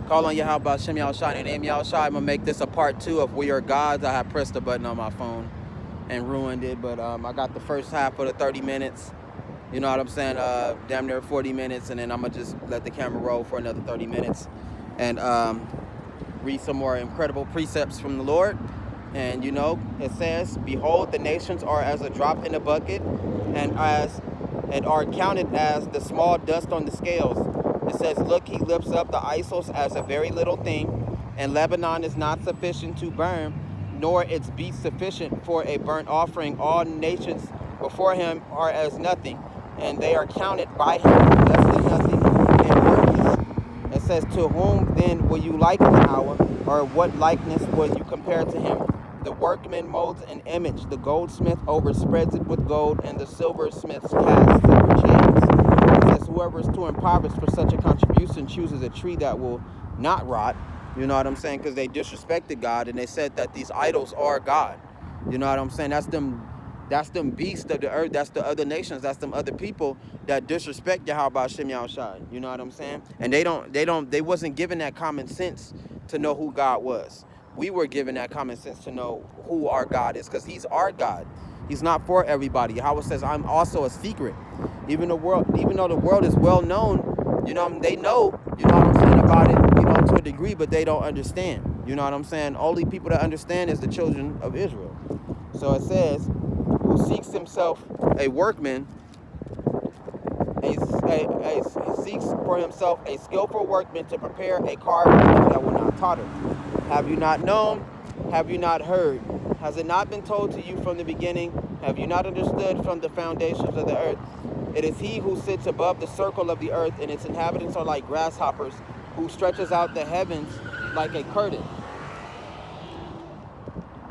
Call on Yahweh Hashem Yahushua and name Yahushua. I'm gonna make this a part 2 of We Are Gods. I have pressed the button on my phone and ruined it, but I got the first half of the 30 minutes. You know what I'm saying? Damn near 40 minutes, and then I'm gonna just let the camera roll for another 30 minutes and read some more incredible precepts from the Lord. And it says, "Behold, the nations are as a drop in a bucket, and are counted as the small dust on the scales." It says, "Look, he lifts up the Isos as a very little thing, and Lebanon is not sufficient to burn, nor its beast sufficient for a burnt offering. All nations before him are as nothing, and they are counted by him less than nothing and worthless." It says, "To whom then will you liken Yahweh, or what likeness will you compare to him? The workman molds an image, the goldsmith overspreads it with gold, and the silversmith casts silver chains." It says, "Whoever is too impoverished for such a contribution chooses a tree that will not rot." You know what I'm saying? Because they disrespected God, and they said that these idols are God. You know what I'm saying? That's them beasts of the earth. That's the other nations. That's them other people that disrespect Yahweh Hashem Yahushua. You know what I'm saying? And they wasn't given that common sense to know who God was. We were given that common sense to know who our God is, because he's our God. He's not for everybody. Yahweh says, "I'm also a secret." Even though the world is well known, they know, what I'm saying, about it, to a degree, but they don't understand. You know what I'm saying? Only people that understand is the children of Israel. So it says, "Who seeks himself a workman, seeks for himself a skillful workman to prepare a carved image that will not totter. Have you not known? Have you not heard? Has it not been told to you from the beginning? Have you not understood from the foundations of the earth? It is he who sits above the circle of the earth, and its inhabitants are like grasshoppers, who stretches out the heavens like a curtain,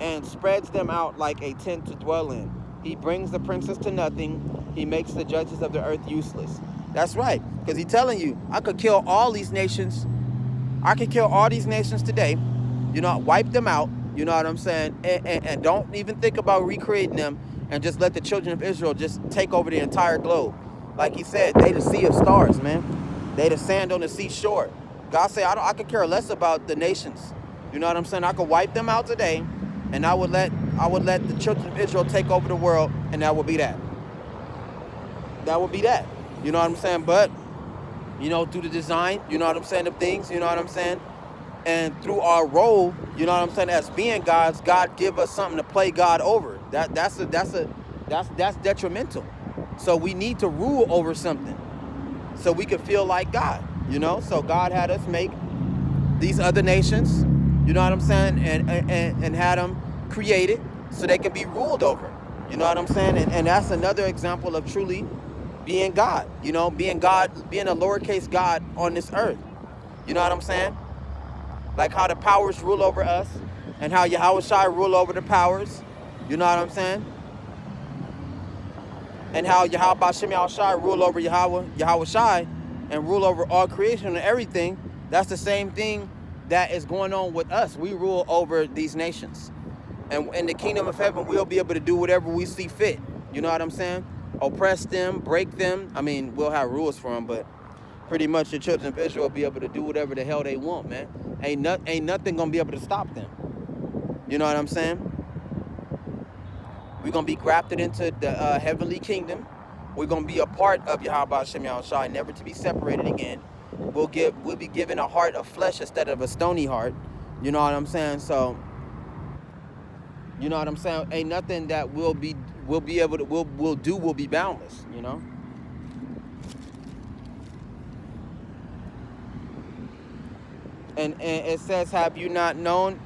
and spreads them out like a tent to dwell in. He brings the princes to nothing. He makes the judges of the earth useless." That's right, because he's telling you, I could kill all these nations. I could kill all these nations today, wipe them out, you know what I'm saying, and don't even think about recreating them, and just let the children of Israel just take over the entire globe. Like he said, they the sea of stars, man. They the sand on the seashore. God said, I could care less about the nations. You know what I'm saying? I could wipe them out today, and I would let the children of Israel take over the world, and that would be that. That would be that. You know what I'm saying? But, through the design, you know what I'm saying, of things, you know what I'm saying? And through our role, you know what I'm saying, as being gods, God give us something to play God over. That's detrimental. So we need to rule over something so we can feel like God, So God had us make these other nations, you know what I'm saying, and had them created so they can be ruled over. You know what I'm saying? And that's another example of truly being God, being God, being a lowercase God on this earth. You know what I'm saying? Like how the powers rule over us, and how Yahweh Shai rule over the powers. You know what I'm saying? And how Yahweh Bashem Yahweh Shai rule over Yahweh Shai, and rule over all creation and everything. That's the same thing that is going on with us. We rule over these nations. And in the kingdom of heaven, we'll be able to do whatever we see fit. You know what I'm saying? Oppress them, break them. I mean, we'll have rules for them, but pretty much the children of Israel will be able to do whatever the hell they want, man. Ain't nothing gonna be able to stop them. You know what I'm saying? We're gonna be grafted into the heavenly kingdom. We're gonna be a part of Yahweh Hashem Yahushua, never to be separated again. We'll be given a heart of flesh instead of a stony heart. You know what I'm saying? So, you know what I'm saying? Ain't nothing that we'll be boundless, And it says, "Have you not known?"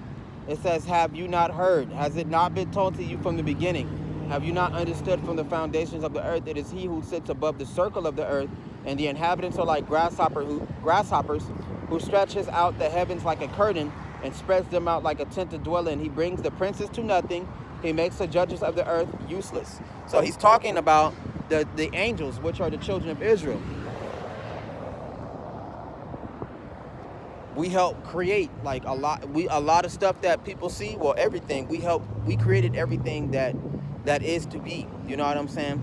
It says, "Have you not heard? Has it not been told to you from the beginning? Have you not understood from the foundations of the earth? It is he who sits above the circle of the earth, and the inhabitants are like grasshoppers, who stretches out the heavens like a curtain, and spreads them out like a tent to dwell in. He brings the princes to nothing. He makes the judges of the earth useless." So he's talking about the angels, which are the children of Israel. We help create like a lot of stuff that people see. Well, everything we created everything that is to be. You know what I'm saying?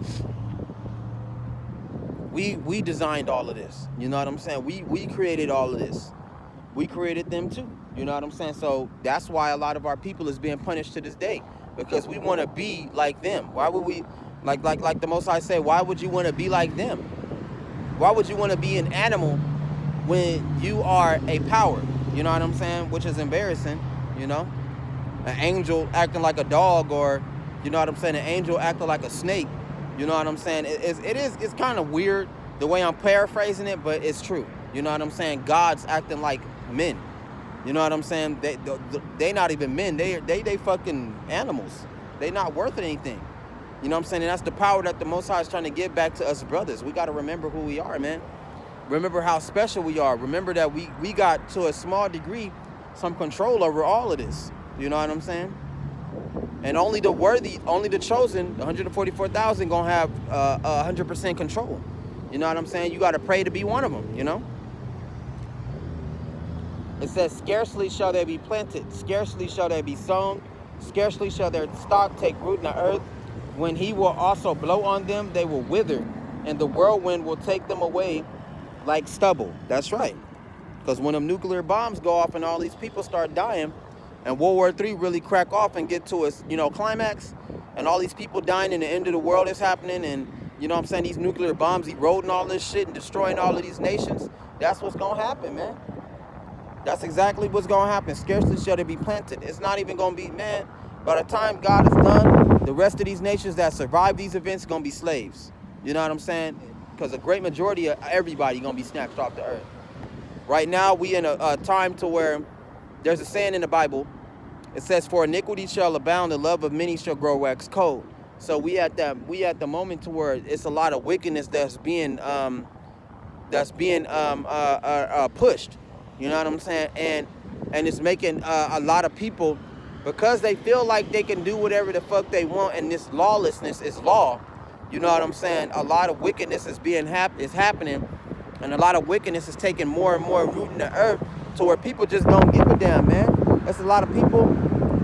We designed all of this. You know what I'm saying? We created all of this. We created them too. You know what I'm saying? So that's why a lot of our people is being punished to this day, because we want to be like them. Why would we, like the Most High say, why would you want to be like them? Why would you want to be an animal when you are a power? You know what I'm saying? Which is embarrassing, you know? An angel acting like a dog, or, you know what I'm saying, an angel acting like a snake. You know what I'm saying? It's kind of weird the way I'm paraphrasing it, but it's true. You know what I'm saying? God's acting like men. You know what I'm saying? They not even men. They fucking animals. They not worth anything. You know what I'm saying? And that's the power that the Most High is trying to give back to us brothers. We got to remember who we are, man. Remember how special we are. Remember that we got, to a small degree, some control over all of this. You know what I'm saying? And only the worthy, only the chosen, 144,000 gonna have 100% control. You know what I'm saying? You got to pray to be one of them, you know? It says, scarcely shall they be planted, scarcely shall they be sown, scarcely shall their stock take root in the earth. When he will also blow on them, they will wither, and the whirlwind will take them away like stubble. That's right. Because when them nuclear bombs go off and all these people start dying, and World War III really crack off and get to a, you know, climax, and all these people dying and the end of the world is happening, and, you know what I'm saying, these nuclear bombs eroding all this shit and destroying all of these nations, that's what's going to happen, man. That's exactly what's going to happen. Scarcely shall they be planted. It's not even going to be, man, by the time God is done, the rest of these nations that survive these events are going to be slaves. You know what I'm saying? Because a great majority of everybody going to be snatched off the earth. Right now, we in a time to where there's a saying in the Bible. It says, "For iniquity shall abound, the love of many shall grow wax cold." So we at the moment to where it's a lot of wickedness that's being pushed. You know what I'm saying? And it's making a lot of people, because they feel like they can do whatever the fuck they want, and this lawlessness is law. You know what I'm saying? A lot of wickedness is happening, and a lot of wickedness is taking more and more root in the earth, to where people just don't give a damn, man. There's a lot of people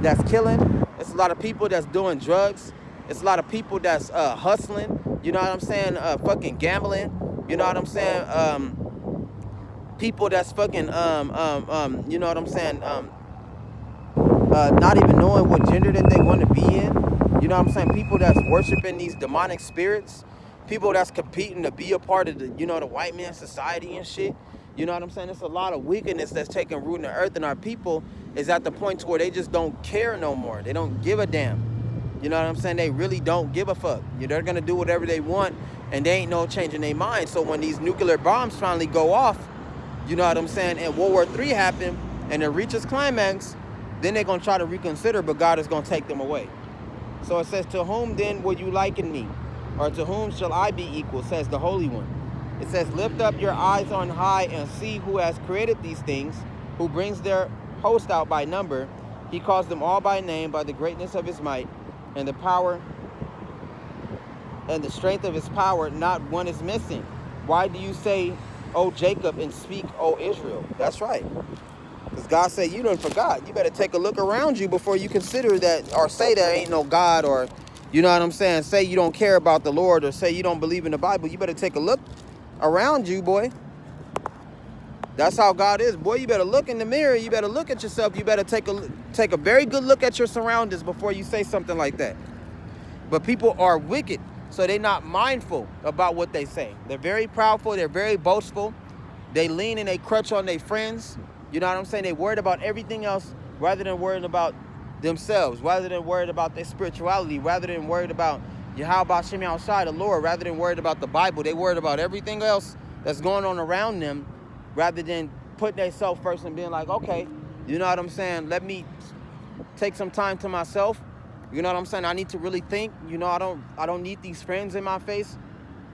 that's killing. It's a lot of people that's doing drugs. It's a lot of people that's hustling. You know what I'm saying? Fucking gambling. You know what I'm saying? People that's fucking you know what I'm saying? Not even knowing what gender that they want to be in. You know what I'm saying? People that's worshiping these demonic spirits. People that's competing to be a part of the, you know, the white man society and shit. You know what I'm saying? There's a lot of wickedness that's taking root in the earth, and our people is at the point to where they just don't care no more. They don't give a damn. You know what I'm saying? They really don't give a fuck. They're going to do whatever they want, and they ain't no changing their mind. So when these nuclear bombs finally go off, you know what I'm saying, and World War III happened, and it reaches climax, then they're going to try to reconsider, but God is going to take them away. So it says, "To whom then will you liken me? Or to whom shall I be equal, says the Holy One." It says, "Lift up your eyes on high and see who has created these things, who brings their host out by number. He calls them all by name, by the greatness of his might, and the power and the strength of his power, not one is missing. Why do you say, O Jacob, and speak, O Israel?" That's right. Because God said, you done forgot. You better take a look around you before you consider that, or say there ain't no God, or, you know what I'm saying, say you don't care about the Lord, or say you don't believe in the Bible. You better take a look around you, boy. That's how God is, boy. You better look in the mirror. You better look at yourself. You better take a very good look at your surroundings before you say something like that. But people are wicked, so they're not mindful about what they say. They're very proudful. They're very boastful. They lean and they crutch on their friends. You know what I'm saying? They worried about everything else rather than worrying about themselves, rather than worried about their spirituality, rather than worried about how about Shem outside the Lord, rather than worried about the Bible. They worried about everything else that's going on around them, rather than putting themselves first and being like, okay, you know what I'm saying? Let me take some time to myself. You know what I'm saying? I need to really think. You know, I don't need these friends in my face.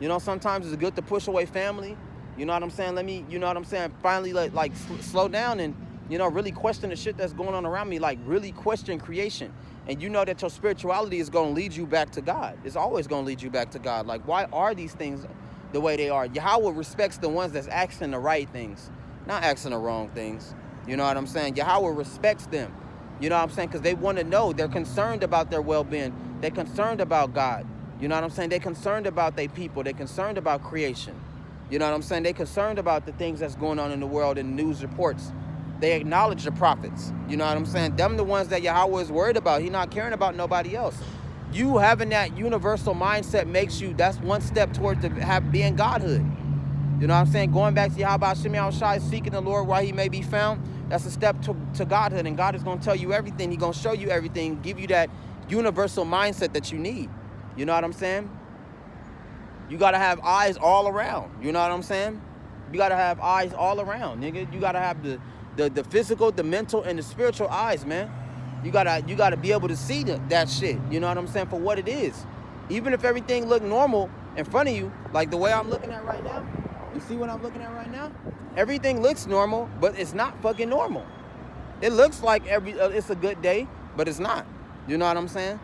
You know, sometimes it's good to push away family. You know what I'm saying? Let me, you know what I'm saying, finally like slow down and, you know, really question the shit that's going on around me. Like really question creation. And you know that your spirituality is going to lead you back to God. It's always going to lead you back to God. Like, why are these things the way they are? Yahweh respects the ones that's asking the right things, not asking the wrong things. You know what I'm saying? Yahweh respects them. You know what I'm saying? Because they want to know. They're concerned about their well-being. They're concerned about God. You know what I'm saying? They're concerned about their people. They're concerned about creation. You know what I'm saying? They're concerned about the things that's going on in the world and news reports. They acknowledge the prophets. You know what I'm saying? Them the ones that Yahweh is worried about. He not caring about nobody else. You having that universal mindset makes you, that's one step towards being Godhood. You know what I'm saying? Going back to Yahweh Hashem Yahushai, seeking the Lord while he may be found, that's a step to Godhood. And God is going to tell you everything. He's going to show you everything, give you that universal mindset that you need. You know what I'm saying? You got to have eyes all around. You know what I'm saying? You got to have eyes all around, nigga. You got to have the physical, the mental, and the spiritual eyes, man. You gotta be able to see that shit. You know what I'm saying? For what it is. Even if everything look normal in front of you, like the way I'm looking at right now. You see what I'm looking at right now? Everything looks normal, but it's not fucking normal. It looks like it's a good day, but it's not. You know what I'm saying?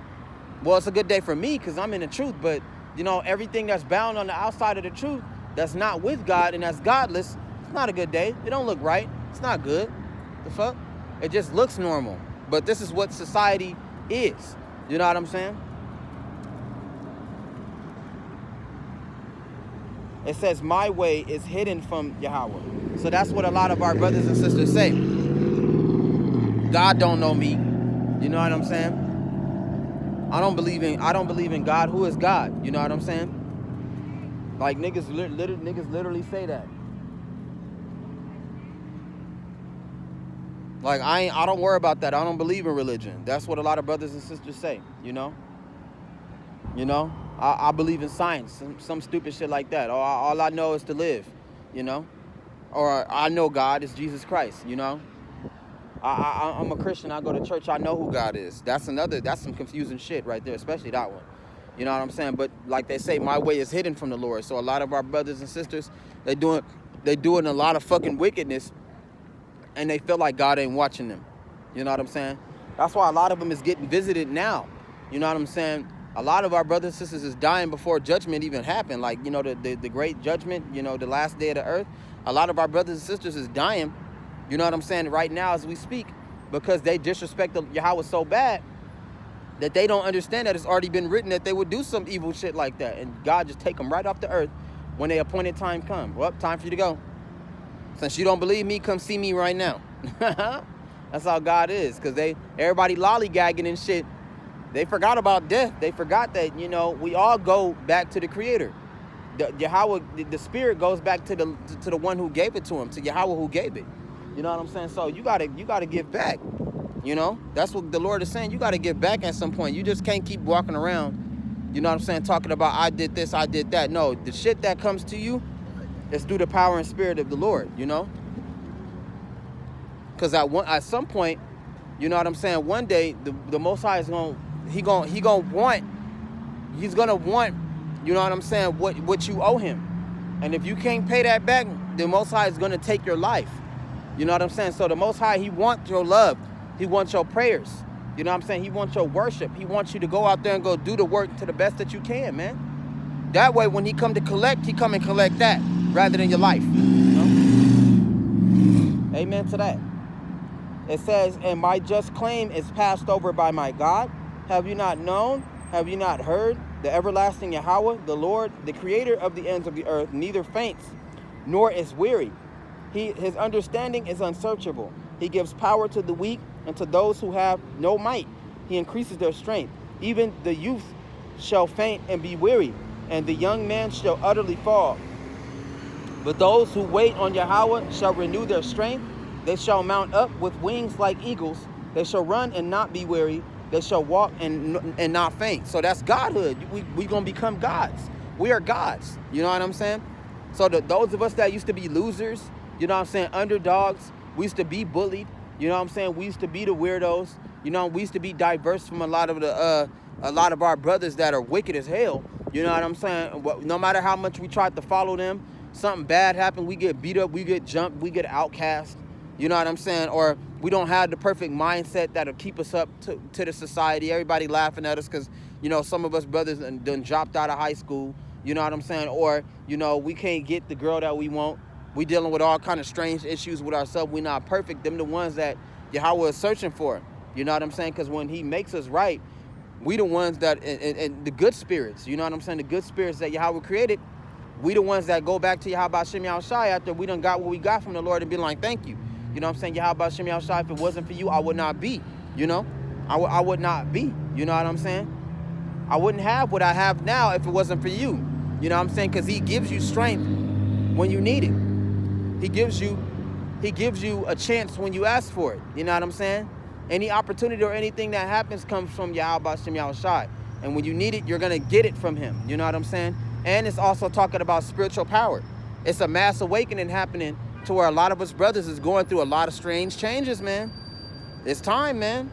Well, it's a good day for me because I'm in the truth, but you know, everything that's bound on the outside of the truth, that's not with God and that's godless, it's not a good day. It don't look right. It's not good. The fuck? It just looks normal. But this is what society is. You know what I'm saying? It says, my way is hidden from Yahweh. So that's what a lot of our brothers and sisters say. God don't know me. You know what I'm saying? I don't believe in God. Who is God? You know what I'm saying? Like niggas literally say that. Like, I don't worry about that. I don't believe in religion. That's what a lot of brothers and sisters say, you know? You know? I believe in science, some stupid shit like that. Or all I know is to live, you know? Or I know God is Jesus Christ, you know? I'm a Christian. I go to church. I know who God is. That's some confusing shit right there, especially that one. You know what I'm saying? But like they say, my way is hidden from the Lord. So a lot of our brothers and sisters, they doing a lot of fucking wickedness, and they feel like God ain't watching them. You know what I'm saying? That's why a lot of them is getting visited now. You know what I'm saying? A lot of our brothers and sisters is dying before judgment even happened. Like, you know, the great judgment, you know, the last day of the earth. A lot of our brothers and sisters is dying, you know what I'm saying, right now as we speak, because they disrespect Yahweh so bad that they don't understand that it's already been written that they would do some evil shit like that. And God just take them right off the earth when their appointed time come. Well, time for you to go. Since you don't believe me, come see me right now. That's how God is. Because everybody lollygagging and shit. They forgot about death. They forgot that, you know, we all go back to the Creator. Yahweh, the Spirit goes back to the one who gave it to him, to Yahweh who gave it. You know what I'm saying? So you gotta give back. You know? That's what the Lord is saying. You gotta give back at some point. You just can't keep walking around, you know what I'm saying, talking about I did this, I did that. No, the shit that comes to you, it's through the power and spirit of the Lord, you know? Because at some point, you know what I'm saying, one day, the Most High is going to want, you know what I'm saying, what you owe him. And if you can't pay that back, the Most High is going to take your life. You know what I'm saying? So the Most High, he wants your love. He wants your prayers. You know what I'm saying? He wants your worship. He wants you to go out there and go do the work to the best that you can, man. That way, when he come to collect, he come and collect that rather than your life. You know? Amen to that. It says, and my just claim is passed over by my God. Have you not known? Have you not heard? The everlasting Yahweh, the Lord, the creator of the ends of the earth, neither faints nor is weary. His understanding is unsearchable. He gives power to the weak and to those who have no might. He increases their strength. Even the youth shall faint and be weary, and the young man shall utterly fall. But those who wait on Yahweh shall renew their strength. They shall mount up with wings like eagles. They shall run and not be weary. They shall walk and not faint. So that's Godhood. We going to become gods. We are gods. You know what I'm saying? So those of us that used to be losers, you know what I'm saying, underdogs, we used to be bullied. You know what I'm saying? We used to be the weirdos. You know, we used to be diverse from a lot of our brothers that are wicked as hell. You know what I'm saying? No matter how much we tried to follow them, something bad happened, we get beat up, we get jumped, we get outcast. You know what I'm saying? Or we don't have the perfect mindset that'll keep us up to the society. Everybody laughing at us because, you know, some of us brothers done dropped out of high school. You know what I'm saying? Or, you know, we can't get the girl that we want. We dealing with all kind of strange issues with ourselves. We're not perfect. Them the ones that Yahweh is searching for. You know what I'm saying? Because when he makes us right, we the ones that, and the good spirits, you know what I'm saying? The good spirits that Yahweh created, we the ones that go back to Yahweh Hashem Yahushai after we done got what we got from the Lord and be like, thank you. You know what I'm saying? Yahweh Shem Yahushua, if it wasn't for you, I would not be, you know? I would not be, you know what I'm saying? I wouldn't have what I have now if it wasn't for you. You know what I'm saying? Because he gives you strength when you need it. He gives you a chance when you ask for it. You know what I'm saying? Any opportunity or anything that happens comes from Yahweh Shem Yahushua. And when you need it, you're going to get it from him. You know what I'm saying? And it's also talking about spiritual power. It's a mass awakening happening to where a lot of us brothers is going through a lot of strange changes, man. It's time, man.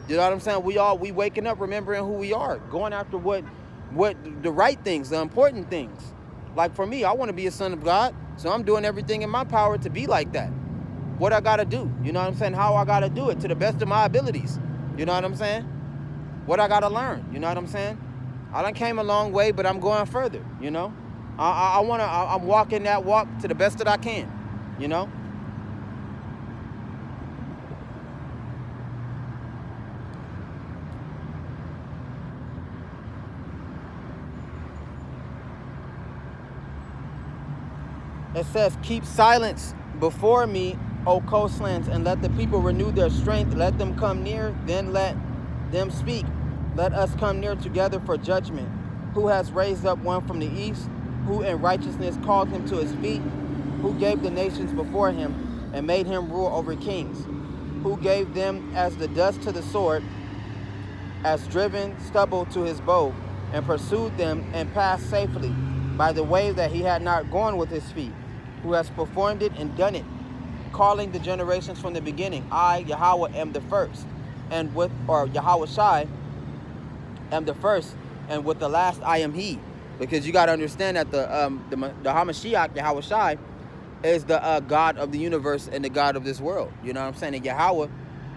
You know what I'm saying? We waking up, remembering who we are, going after what the right things, the important things. Like for me, I want to be a son of God, so I'm doing everything in my power to be like that. What I got to do, you know what I'm saying? How I got to do it to the best of my abilities. You know what I'm saying? What I got to learn, you know what I'm saying? I done came a long way, but I'm going further, you know? I'm walking that walk to the best that I can, you know? It says, keep silence before me, O coastlands, and let the people renew their strength. Let them come near, then let them speak. Let us come near together for judgment. Who has raised up one from the east? Who in righteousness called him to his feet? Who gave the nations before him and made him rule over kings? Who gave them as the dust to the sword, as driven stubble to his bow, and pursued them and passed safely by the way that he had not gone with his feet? Who has performed it and done it, calling the generations from the beginning. I, Yahweh, am the first, Yahweh Shai, am the first, and with the last I am he. Because you got to understand that the Hamashiach, Yahweh Shai, is the God of the universe and the God of this world. You know what I'm saying? And Yahweh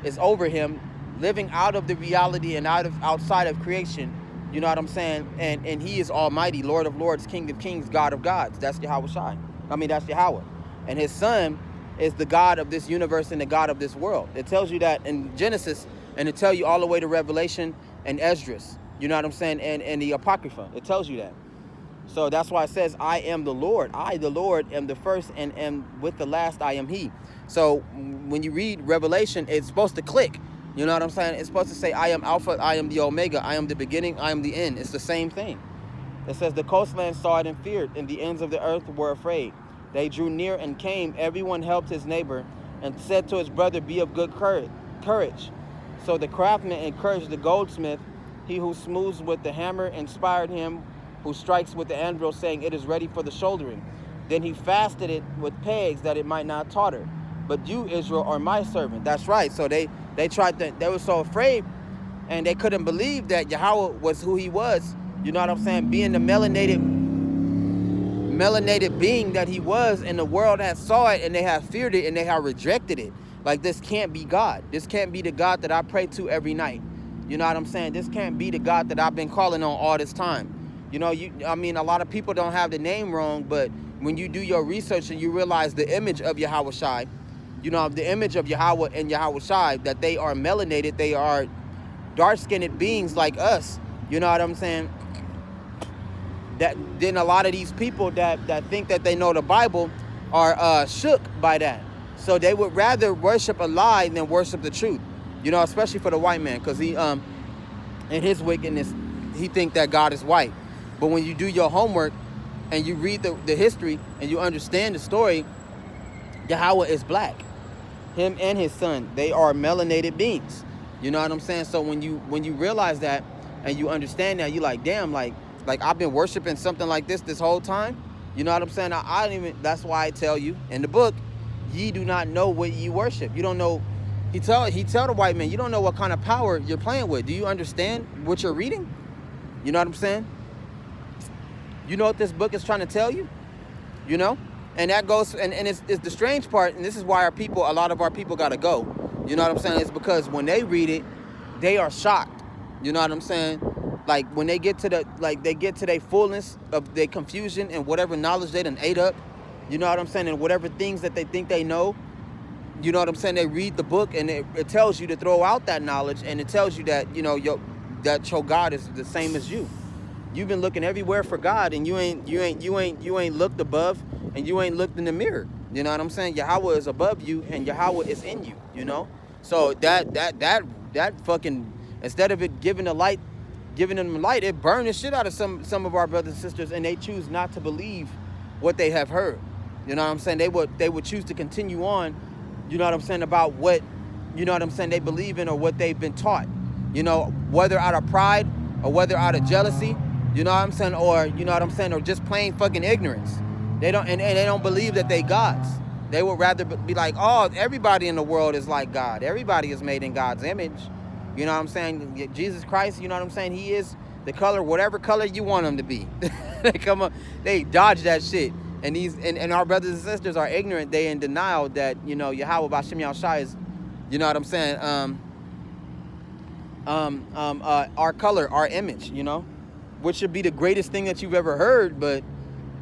is over him, living out of the reality and outside of creation. You know what I'm saying? And he is Almighty, Lord of Lords, King of Kings, God of Gods. That's Yahweh Shai. That's Yahweh. And his son is the God of this universe and the God of this world. It tells you that in Genesis, and it tells you all the way to Revelation and Esdras. You know what I'm saying? And the Apocrypha. It tells you that. So that's why it says, I am the Lord. I, the Lord, am the first, and with the last I am he. So when you read Revelation, it's supposed to click. You know what I'm saying? It's supposed to say, I am Alpha, I am the Omega, I am the beginning, I am the end. It's the same thing. It says, the coastland saw it and feared, and the ends of the earth were afraid. They drew near and came. Everyone helped his neighbor and said to his brother, be of good courage. So the craftsman encouraged the goldsmith. He who smooths with the hammer inspired him, who strikes with the anvil, saying, it is ready for the shouldering. Then he fastened it with pegs that it might not totter. But you, Israel, are my servant. That's right. So they were so afraid, and they couldn't believe that Yahweh was who he was. You know what I'm saying? Being the melanated being that he was, and the world had saw it, and they have feared it, and they have rejected it. Like, this can't be God. This can't be the God that I pray to every night. You know what I'm saying? This can't be the God that I've been calling on all this time. You know, a lot of people don't have the name wrong, but when you do your research and you realize the image of Yahweh Shai, you know, the image of Yahweh and Yahweh Shai, that they are melanated, they are dark-skinned beings like us. You know what I'm saying? That then a lot of these people that think that they know the Bible are shook by that. So they would rather worship a lie than worship the truth. You know, especially for the white man, because he in his wickedness, he think that God is white. But when you do your homework and you read the history and you understand the story, Yahweh is black. Him and his son, they are melanated beings. You know what I'm saying? So when you realize that and you understand that, you're like, damn, like I've been worshiping something like this whole time. You know what I'm saying? I don't even. That's why I tell you in the book, ye do not know what ye worship. You don't know. He tell the white man, you don't know what kind of power you're playing with. Do you understand what you're reading? You know what I'm saying? You know what this book is trying to tell you? You know? And that goes, and it's the strange part, and this is why a lot of our people got to go. You know what I'm saying? It's because when they read it, they are shocked. You know what I'm saying? Like, when they get to their fullness of their confusion and whatever knowledge they done ate up, you know what I'm saying? And whatever things that they think they know, you know what I'm saying? They read the book and it tells you to throw out that knowledge, and it tells you that, you know, that your God is the same as you. You've been looking everywhere for God, and you ain't looked above, and you ain't looked in the mirror. You know what I'm saying? Yahweh is above you and Yahweh is in you, you know? So that fucking, instead of it giving them light, it burned the shit out of some of our brothers and sisters, and they choose not to believe what they have heard. You know what I'm saying? They would choose to continue on, you know what I'm saying, about what, you know what I'm saying, they believe in or what they've been taught. You know, whether out of pride or whether out of jealousy, you know what I'm saying, or you know what I'm saying, or just plain fucking ignorance. They don't and they don't believe that they gods. They would rather be like, oh, everybody in the world is like God. Everybody is made in God's image. You know what I'm saying? Jesus Christ, you know what I'm saying? He is the color, whatever color you want him to be. They dodge that shit. And and our brothers and sisters are ignorant. They in denial that, you know, Yahweh B'Shem Yahushua is, you know what I'm saying? Our color, our image, you know, which should be the greatest thing that you've ever heard, but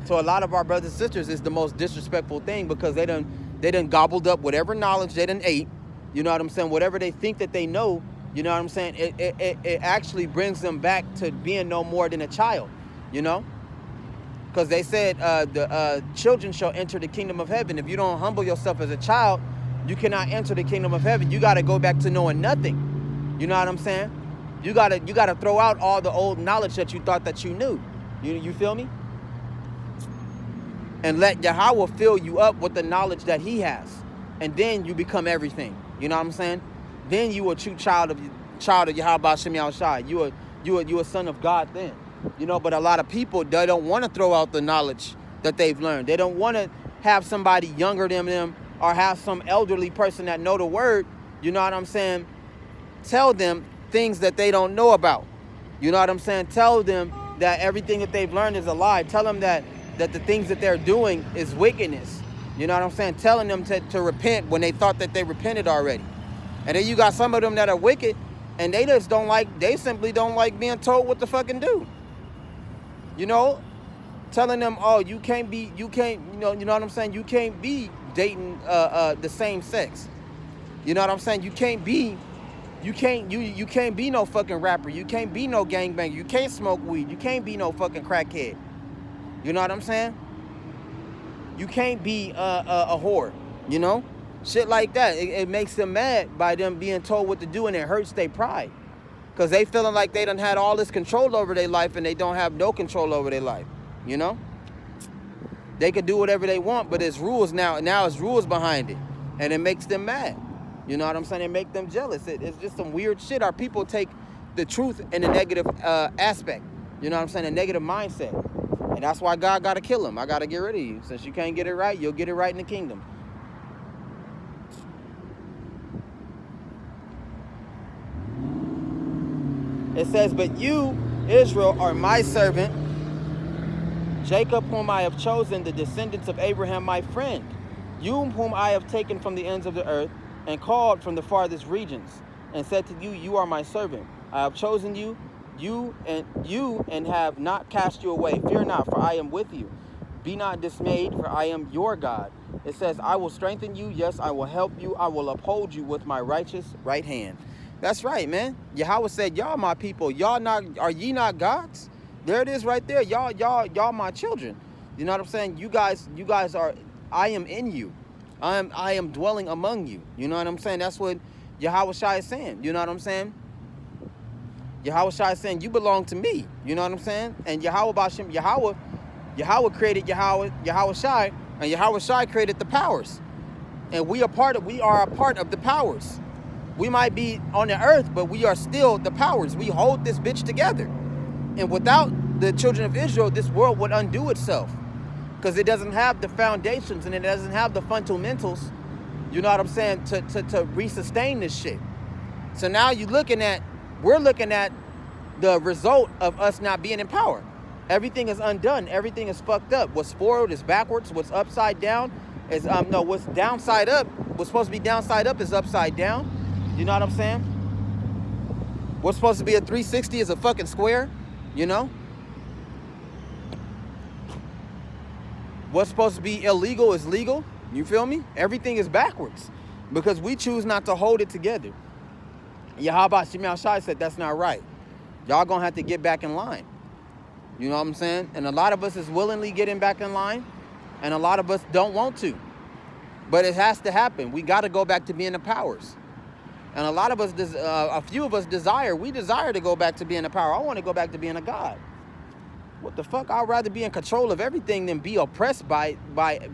to a lot of our brothers and sisters, it's the most disrespectful thing because they done gobbled up whatever knowledge they done ate, you know what I'm saying, whatever they think that they know, you know what I'm saying, it actually brings them back to being no more than a child, you know, because they said the children shall enter the kingdom of heaven. If you don't humble yourself as a child, you cannot enter the kingdom of heaven. You got to go back to knowing nothing, you know what I'm saying? You gotta throw out all the old knowledge that you thought that you knew, you feel me? And let Yahweh fill you up with the knowledge that he has. And then you become everything. You know what I'm saying? Then you a true child of Yahweh B'Shem Yahushua. You a son of God then. You know, but a lot of people, they don't want to throw out the knowledge that they've learned. They don't want to have somebody younger than them or have some elderly person that know the word, you know what I'm saying, tell them things that they don't know about. You know what I'm saying? Tell them that everything that they've learned is a lie. Tell them that the things that they're doing is wickedness. You know what I'm saying? Telling them to repent when they thought that they repented already. And then you got some of them that are wicked and they simply don't like being told what to fucking do. You know? Telling them, oh, you can't, you know what I'm saying? You can't be dating the same sex. You know what I'm saying? You can't be no fucking rapper. You can't be no gangbanger. You can't smoke weed. You can't be no fucking crackhead. You know what I'm saying? You can't be a whore, you know? Shit like that. It makes them mad by them being told what to do, and it hurts their pride. Because they feeling like they done had all this control over their life and they don't have no control over their life, you know? They can do whatever they want, but it's rules now. Now it's rules behind it. And it makes them mad. You know what I'm saying? It makes them jealous. It's just some weird shit. Our people take the truth in a negative aspect. You know what I'm saying? A negative mindset. And that's why God got to kill him. I got to get rid of you. Since you can't get it right, you'll get it right in the kingdom. It says, but you, Israel, are my servant, Jacob, whom I have chosen, the descendants of Abraham, my friend. You, whom I have taken from the ends of the earth and called from the farthest regions, and said to you, you are my servant. I have chosen you and have not cast you away. Fear not, for I am with you. Be not dismayed, for I am your God. It says, I will strengthen you. Yes, I will help you. I will uphold you with my righteous right hand. That's right, man. Yahweh said, y'all my people. Are ye not gods? There it is right there. Y'all my children. You know what I'm saying? You guys are, I am in you. I am dwelling among you. You know what I'm saying? That's what Yahweh Shai is saying. You know what I'm saying? Yahweh Shai is saying, you belong to me. You know what I'm saying? And Yahweh B'Shem, Yahweh created Yahweh Shai, and Yahweh Shai created the powers. And we are a part of the powers. We might be on the earth, but we are still the powers. We hold this bitch together. And without the children of Israel, this world would undo itself. Because it doesn't have the foundations and it doesn't have the fundamentals, you know what I'm saying, to resustain this shit. So now we're looking at the result of us not being in power. Everything is undone. Everything is fucked up. What's forward is backwards. What's upside down is, what's downside up, what's supposed to be downside up is upside down. You know what I'm saying? What's supposed to be a 360 is a fucking square, you know? What's supposed to be illegal is legal. You feel me? Everything is backwards because we choose not to hold it together. Yahweh B'Shem Yahushua said that's not right. Y'all gonna have to get back in line. You know what I'm saying? And a lot of us is willingly getting back in line, and a lot of us don't want to. But it has to happen. We got to go back to being the powers. And a lot of us, a few of us we desire to go back to being a power. I want to go back to being a God. What the fuck? I'd rather be in control of everything than be oppressed by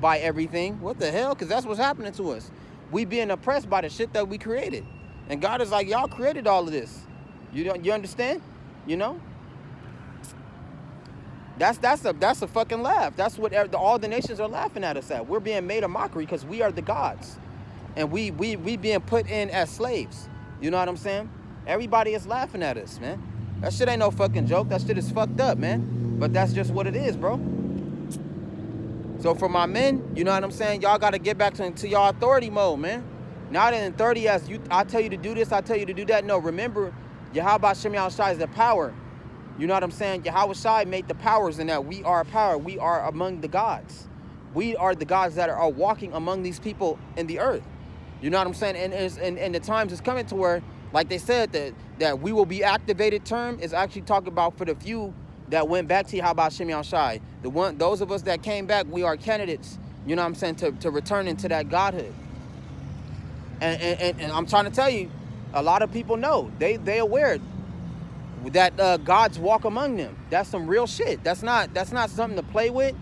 everything. What the hell? Because that's what's happening to us. We being oppressed by the shit that we created. And God is like, y'all created all of this. You understand? You know? That's a fucking laugh. That's what all the nations are laughing at us at. We're being made a mockery because we are the gods. And we being put in as slaves. You know what I'm saying? Everybody is laughing at us, man. That shit ain't no fucking joke. That shit is fucked up, man. But that's just what it is, bro. So for my men, you know what I'm saying? Y'all got to get back to y'all authority mode, man. Not in 30 as I tell you to do this, I tell you to do that. No, remember, Yahweh Shem Yahushai is the power. You know what I'm saying? Yahweh Shai made the powers in that we are power. We are among the gods. We are the gods that are walking among these people in the earth. You know what I'm saying? And the times is coming to where, like they said, that we will be activated term is actually talking about for the few that went back to Yahweh Shem Yahushai. Those of us that came back, we are candidates, you know what I'm saying, to return into that godhood. And I'm trying to tell you, a lot of people know. They aware that gods walk among them. That's some real shit. That's not something to play with.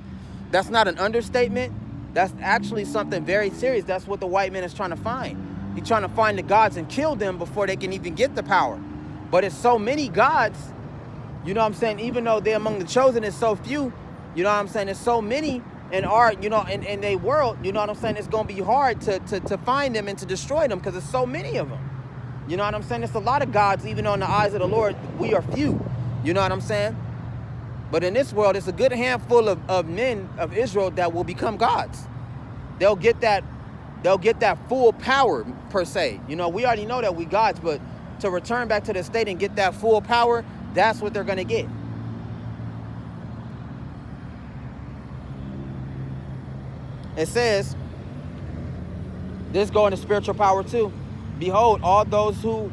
That's not an understatement. That's actually something very serious. That's what the white man is trying to find. He's trying to find the gods and kill them before they can even get the power. But it's so many gods, you know what I'm saying, even though they're among the chosen, it's so few, you know what I'm saying, there's so many in our, you know, in their world, you know what I'm saying, it's going to be hard to find them and to destroy them because there's so many of them. You know what I'm saying? It's a lot of gods, even on the eyes of the Lord, we are few. You know what I'm saying? But in this world, it's a good handful of men of Israel that will become gods. They'll get that full power, per se. You know, we already know that we gods, but to return back to the state and get that full power, that's what they're going to get. It says, this go into spiritual power too. Behold, all those who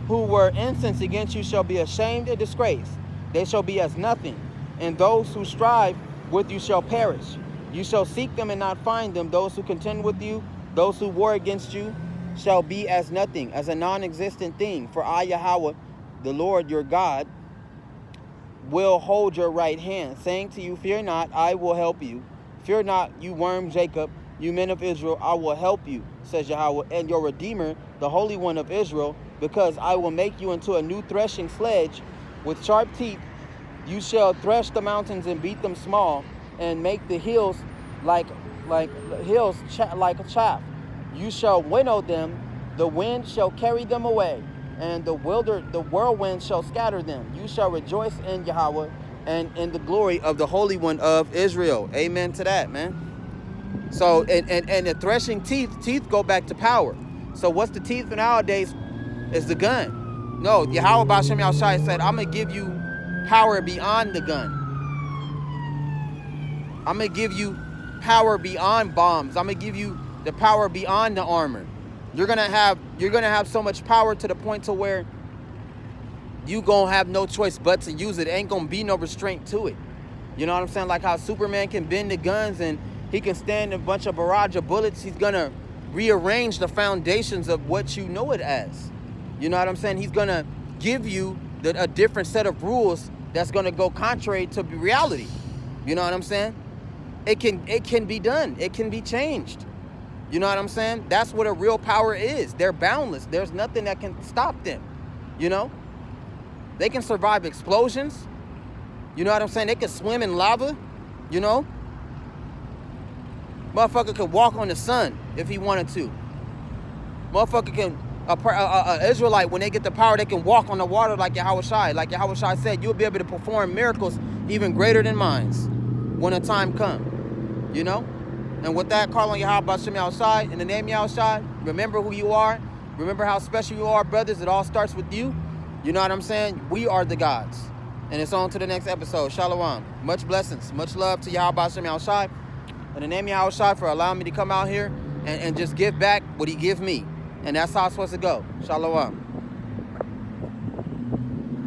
were incensed against you shall be ashamed and disgraced. They shall be as nothing. And those who strive with you shall perish. You shall seek them and not find them. Those who contend with you, those who war against you, shall be as nothing, as a non-existent thing. For I, Yahweh, the Lord your God, will hold your right hand, saying to you, fear not, I will help you. Fear not, you worm Jacob, you men of Israel, I will help you, says Yahweh, and your Redeemer, the Holy One of Israel, because I will make you into a new threshing sledge with sharp teeth. You shall thresh the mountains and beat them small, and make the hills like chaff. You shall winnow them, the wind shall carry them away, and the whirlwind shall scatter them. You shall rejoice in Yahweh and in the glory of the Holy One of Israel. Amen to that, man. So, and the threshing teeth go back to power. So what's the teeth nowadays? Is the gun. No, Yahweh B'Shem Yahushai said, I'm going to give you power beyond the gun. I'm going to give you power beyond bombs. I'm going to give you the power beyond the armor. You're going to have so much power to the point to where you going to have no choice but to use it. Ain't going to be no restraint to it. You know what I'm saying? Like how Superman can bend the guns and he can stand a bunch of barrage of bullets. He's going to rearrange the foundations of what you know it as. You know what I'm saying? He's going to give you a different set of rules that's going to go contrary to reality. You know what I'm saying? It can be done. It can be changed. You know what I'm saying? That's what a real power is. They're boundless. There's nothing that can stop them. You know? They can survive explosions. You know what I'm saying? They can swim in lava. You know? Motherfucker could walk on the sun if he wanted to. Motherfucker can... A Israelite, when they get the power, they can walk on the water like Yahweh Shai. Like Yahweh Shai said, you'll be able to perform miracles even greater than mine when the time comes. You know? And with that, call on Yahweh B'Shem Yahushai. In the name of Yahushai, remember who you are. Remember how special you are, brothers. It all starts with you. You know what I'm saying? We are the gods. And it's on to the next episode. Shalom. Much blessings. Much love to Yahweh B'Shem Yahushai. In the name of Yahushai for allowing me to come out here and just give back what he gave me. And that's how it's supposed to go. Shalom.